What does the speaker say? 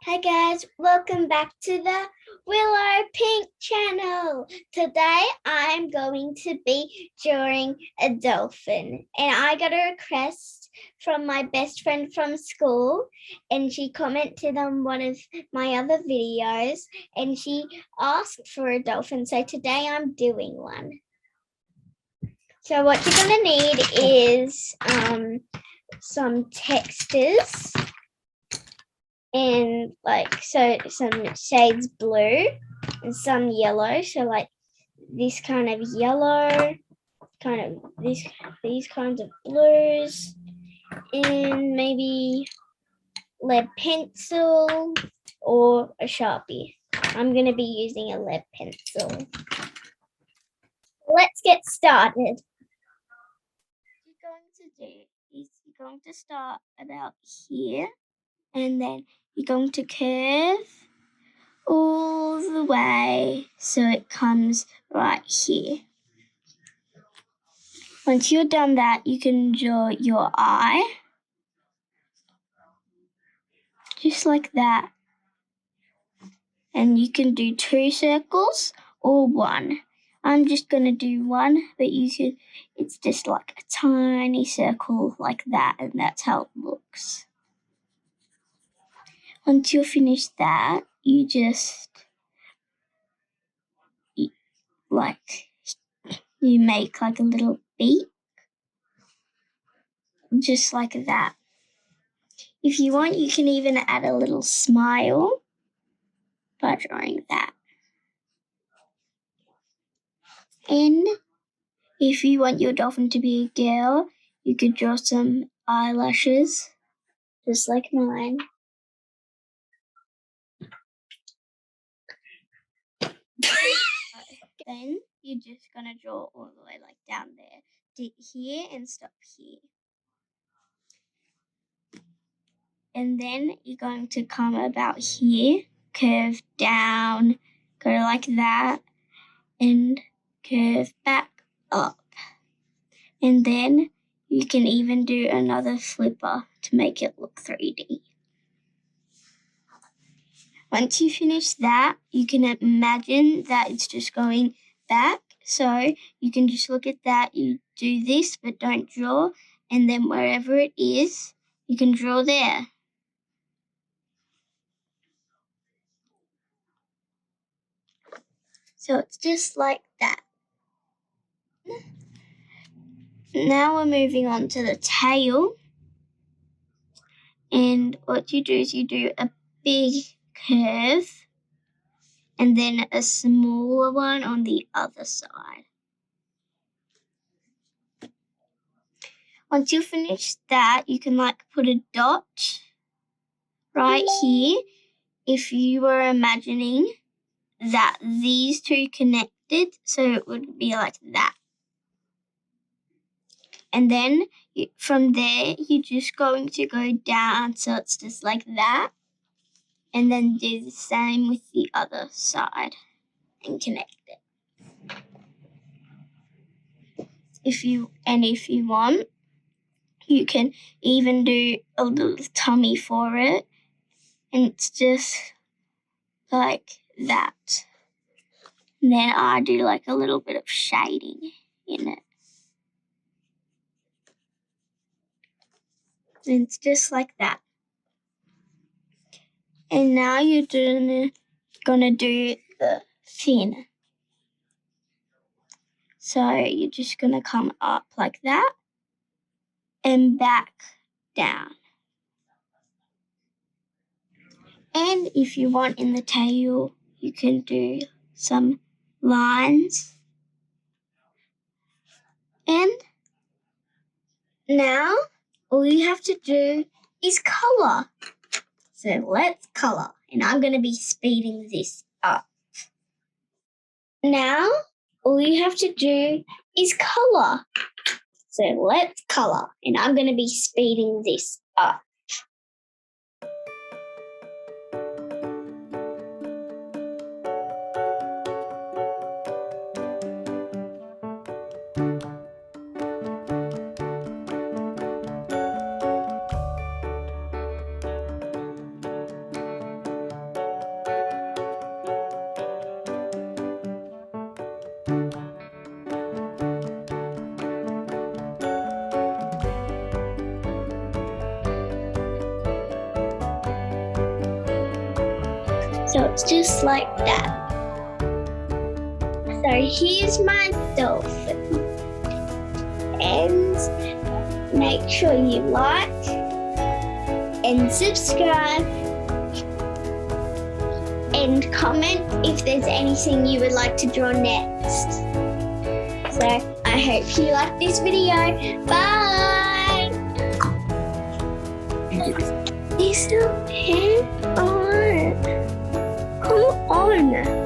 Hi guys, welcome back to the Willow Pink channel. Today I'm going to be drawing a dolphin, and I got a request from my best friend from school, and she commented on one of my other videos and she asked for a dolphin, so today I'm doing one. So what you're going to need is some textures and some shades blue and some yellow, so like this kind of yellow, kind of these kinds of blues, and maybe lead pencil or a Sharpie. I'm going to be using a lead pencil. Let's get started. What you're going to do is you're going to start about here, and then you're going to curve all the way so it comes right here. Once you're done that, you can draw your eye, just like that. And you can do 2 circles or 1. I'm just going to do 1, but it's just like a tiny circle like that, and that's how it looks. Once you're finished that, you make like a little beak, just like that. If you want, you can even add a little smile by drawing that. And if you want your dolphin to be a girl, you could draw some eyelashes, just like mine. Then you're just gonna draw all the way like down there, here and stop here. And then you're going to come about here, curve down, go like that, and curve back up. And then you can even do another flipper to make it look 3D. Once you finish that, you can imagine that it's just going back. So you can just look at that, you do this but don't draw, and then wherever it is, you can draw there. So it's just like that. Now we're moving on to the tail. And what you do is you do a big curve and then a smaller one on the other side. Once you finish that, you can put a dot right here if you were imagining that these two connected, so it would be like that. And then from there, you're just going to go down so it's just like that, and then do the same with the other side and connect it. If you want, you can even do a little tummy for it, and it's just like that. And then I do like a little bit of shading in it. And it's just like that. And now you're gonna do the fin. So you're just gonna come up like that and back down. And if you want in the tail, you can do some lines. And now all you have to do is color. So let's color. And I'm going to be speeding this up. Now all you have to do is color. So let's color. And I'm going to be speeding this up. So it's just like that. So here's my dolphin. And make sure you like and subscribe and comment if there's anything you would like to draw next. So I hope you like this video. Bye! There's no hair on. Come on.